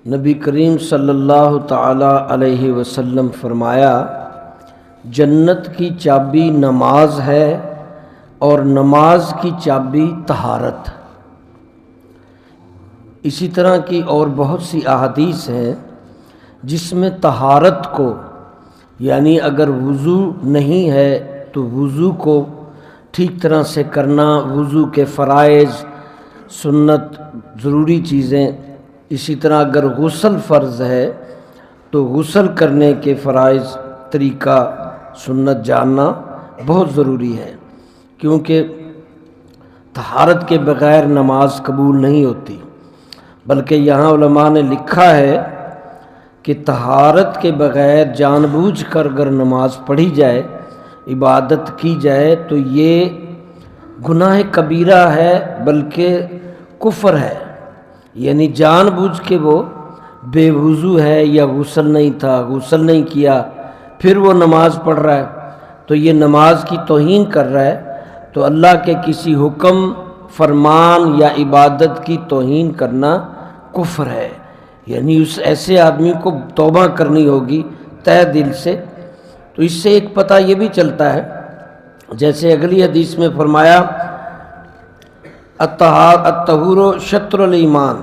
نبی کریم صلی اللہ تعالی علیہ وسلم فرمایا، جنت کی چابی نماز ہے اور نماز کی چابی طہارت۔ اسی طرح کی اور بہت سی احادیث ہیں جس میں طہارت کو، یعنی اگر وضو نہیں ہے تو وضو کو ٹھیک طرح سے کرنا، وضو کے فرائض، سنت، ضروری چیزیں، اسی طرح اگر غسل فرض ہے تو غسل کرنے کے فرائض، طریقہ، سنت جاننا بہت ضروری ہے، کیونکہ طہارت کے بغیر نماز قبول نہیں ہوتی۔ بلکہ یہاں علماء نے لکھا ہے کہ طہارت کے بغیر جان بوجھ کر اگر نماز پڑھی جائے، عبادت کی جائے تو یہ گناہ کبیرہ ہے، بلکہ کفر ہے۔ یعنی جان بوجھ کے وہ بے وضو ہے یا غسل نہیں تھا، غسل نہیں کیا، پھر وہ نماز پڑھ رہا ہے تو یہ نماز کی توہین کر رہا ہے، تو اللہ کے کسی حکم، فرمان یا عبادت کی توہین کرنا کفر ہے۔ یعنی اس ایسے آدمی کو توبہ کرنی ہوگی تہ دل سے۔ تو اس سے ایک پتہ یہ بھی چلتا ہے، جیسے اگلی حدیث میں فرمایا، الطہور شطر الایمان،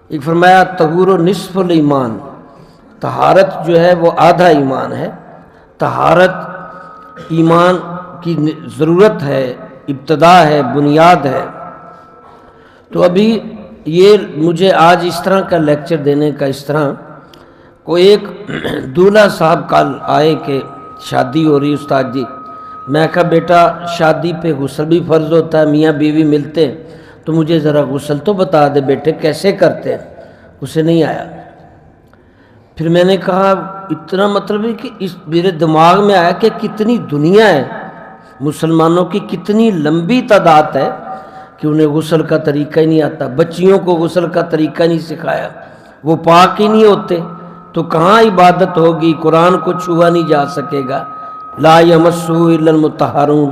ایک فرمایا الطہور نصف الایمان، طہارت جو ہے وہ آدھا ایمان ہے۔ طہارت ایمان کی ضرورت ہے، ابتدا ہے، بنیاد ہے۔ تو ابھی یہ مجھے آج اس طرح کا لیکچر دینے کا، اس طرح کوئی ایک دولہا صاحب کل آئے کہ شادی ہو رہی استاد جی۔ میں کہا بیٹا شادی پہ غسل بھی فرض ہوتا ہے، میاں بیوی ملتے ہیں تو مجھے ذرا غسل تو بتا دے بیٹے کیسے کرتے ہیں۔ اسے نہیں آیا۔ پھر میں نے کہا اتنا مطلب ہے کہ اس میرے دماغ میں آیا کہ کتنی دنیا ہے، مسلمانوں کی کتنی لمبی تعداد ہے کہ انہیں غسل کا طریقہ ہی نہیں آتا، بچیوں کو غسل کا طریقہ نہیں سکھایا، وہ پاک ہی نہیں ہوتے تو کہاں عبادت ہوگی، قرآن کو چھوا نہیں جا سکے گا، لا یمسہ الا المطہرون،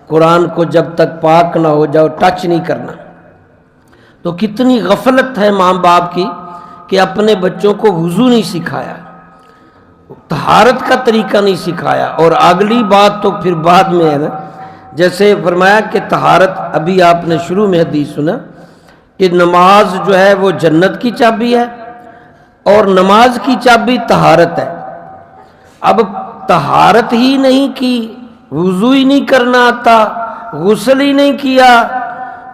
قرآن کو جب تک پاک نہ ہو جاؤ ٹچ نہیں کرنا۔ تو کتنی غفلت ہے ماں باپ کی کہ اپنے بچوں کو وضو نہیں سکھایا، طہارت کا طریقہ نہیں سکھایا، اور اگلی بات تو پھر بعد میں ہے نا، جیسے فرمایا کہ طہارت، ابھی آپ نے شروع میں حدیث سنا کہ نماز جو ہے وہ جنت کی چابی ہے اور نماز کی چابی طہارت ہے۔ اب طہارت ہی نہیں کی، وضو ہی نہیں کرنا آتا، غسل ہی نہیں کیا،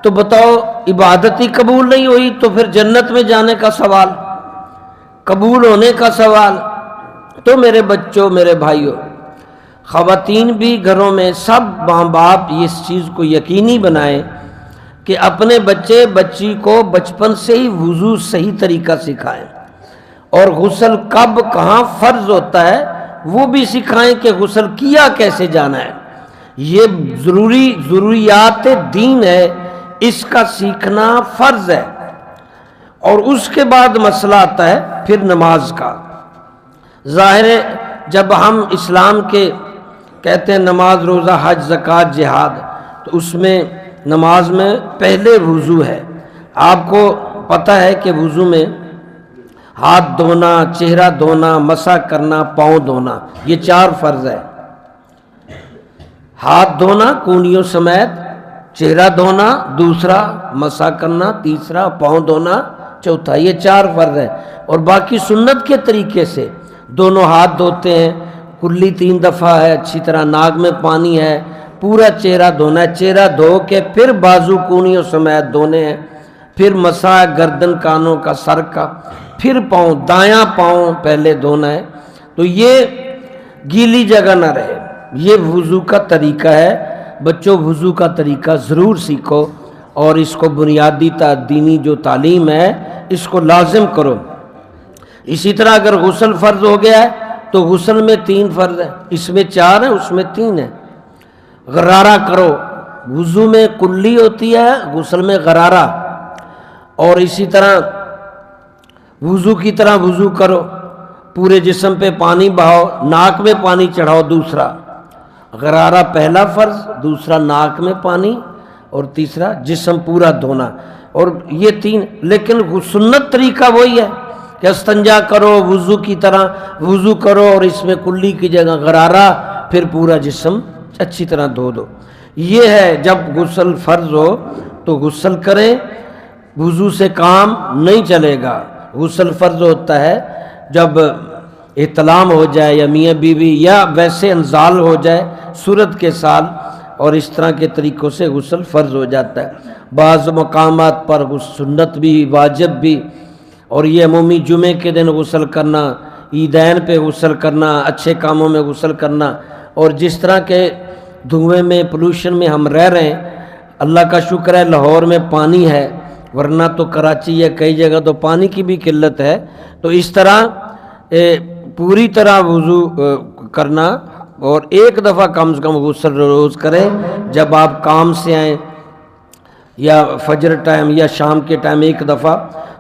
تو بتاؤ عبادت ہی قبول نہیں ہوئی، تو پھر جنت میں جانے کا سوال، قبول ہونے کا سوال۔ تو میرے بچوں، میرے بھائیوں، خواتین بھی گھروں میں سب ماں باپ اس چیز کو یقینی بنائیں کہ اپنے بچے بچی کو بچپن سے ہی وضو صحیح طریقہ سکھائیں، اور غسل کب کہاں فرض ہوتا ہے وہ بھی سکھائیں کہ غسل کیا کیسے جانا ہے۔ یہ ضروریات دین ہے، اس کا سیکھنا فرض ہے۔ اور اس کے بعد مسئلہ آتا ہے پھر نماز کا۔ ظاہر ہے جب ہم اسلام کے کہتے ہیں نماز، روزہ، حج، زکوٰۃ، جہاد، تو اس میں نماز میں پہلے وضو ہے۔ آپ کو پتہ ہے کہ وضو میں ہاتھ دھونا، چہرہ دھونا، مسح کرنا، پاؤں دھونا، یہ 4 فرض ہے۔ ہاتھ دھونا کونیوں سمیت، چہرہ دھونا دوسرا، مسح کرنا تیسرا، پاؤں دھونا چوتھا، یہ 4 فرض ہے۔ اور باقی سنت کے طریقے سے دونوں ہاتھ دھوتے ہیں، کلی 3 دفعہ ہے، اچھی طرح ناک میں پانی ہے، پورا چہرہ دھونا ہے، چہرہ دھو کے پھر بازو کونیوں سمیت دھونے ہیں، پھر مسح گردن، کانوں کا، سر کا، پھر پاؤں، دایاں پاؤں پہلے دھونا ہے۔ تو یہ گیلی جگہ نہ رہے، یہ وضو کا طریقہ ہے۔ بچوں وضو کا طریقہ ضرور سیکھو، اور اس کو بنیادی دینی جو تعلیم ہے اس کو لازم کرو۔ اسی طرح اگر غسل فرض ہو گیا ہے تو غسل میں 3 فرض ہے، اس میں 4 ہے، اس میں 3 ہے۔ غرارہ کرو، وضو میں کلی ہوتی ہے، غسل میں غرارہ، اور اسی طرح وضو کی طرح وضو کرو، پورے جسم پہ پانی بہاؤ، ناک میں پانی چڑھاؤ دوسرا، غرارہ پہلا فرض، دوسرا ناک میں پانی، اور تیسرا جسم پورا دھونا، اور یہ 3۔ لیکن سنت طریقہ وہی ہے کہ استنجا کرو وضو کی طرح وضو کرو اور اس میں کلی کی جگہ غرارہ، پھر پورا جسم اچھی طرح دھو دو۔ یہ ہے جب غسل فرض ہو تو غسل کریں، وضو سے کام نہیں چلے گا۔ غسل فرض ہوتا ہے جب احتلام ہو جائے یا میاں بیوی یا ویسے انزال ہو جائے صورت کے سال، اور اس طرح کے طریقوں سے غسل فرض ہو جاتا ہے۔ بعض مقامات پر سنت بھی واجب بھی، اور یہ عمومی جمعے کے دن غسل کرنا، عیدین پہ غسل کرنا، اچھے کاموں میں غسل کرنا، اور جس طرح کے دھوئیں میں پولوشن میں ہم رہ رہے ہیں، اللہ کا شکر ہے لاہور میں پانی ہے، ورنہ تو کراچی یا کئی جگہ تو پانی کی بھی قلت ہے۔ تو اس طرح پوری طرح وضو کرنا، اور ایک دفعہ کم سے کم غسل روز کریں جب آپ کام سے آئیں، یا فجر ٹائم یا شام کے ٹائم ایک دفعہ۔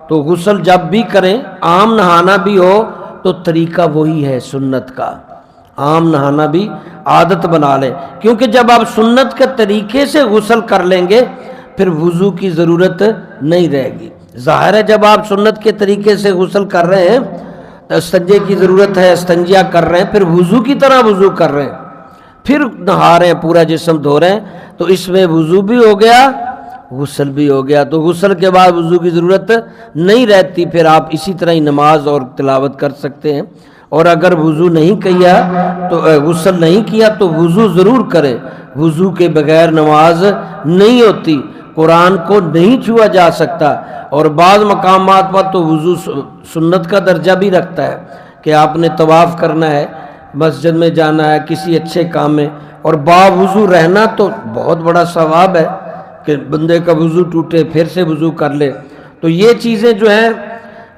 تو غسل جب بھی کریں، عام نہانا بھی ہو تو طریقہ وہی ہے سنت کا، عام نہانا بھی عادت بنا لیں، کیونکہ جب آپ سنت کے طریقے سے غسل کر لیں گے پھر وضو کی ضرورت نہیں رہے گی۔ ظاہر ہے جب آپ سنت کے طریقے سے غسل کر رہے ہیں، استنجے کی ضرورت ہے، استنجا کر رہے ہیں، پھر وضو کی طرح وضو کر رہے ہیں، پھر نہا رہے ہیں، پورا جسم دھو رہے ہیں، تو اس میں وضو بھی ہو گیا، غسل بھی ہو گیا۔ تو غسل کے بعد وضو کی ضرورت نہیں رہتی، پھر آپ اسی طرح ہی نماز اور تلاوت کر سکتے ہیں۔ اور اگر وضو نہیں کیا تو غسل نہیں کیا تو وضو ضرور کرے، وضو کے بغیر نماز نہیں ہوتی، قرآن کو نہیں چھوا جا سکتا، اور بعض مقامات پر تو وضو سنت کا درجہ بھی رکھتا ہے کہ آپ نے طواف کرنا ہے، مسجد میں جانا ہے، کسی اچھے کام میں، اور باوضو رہنا تو بہت بڑا ثواب ہے کہ بندے کا وضو ٹوٹے پھر سے وضو کر لے۔ تو یہ چیزیں جو ہیں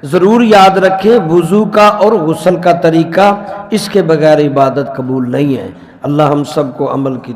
ضرور یاد رکھیں، وضو کا اور غسل کا طریقہ، اس کے بغیر عبادت قبول نہیں ہے۔ اللہ ہم سب کو عمل کی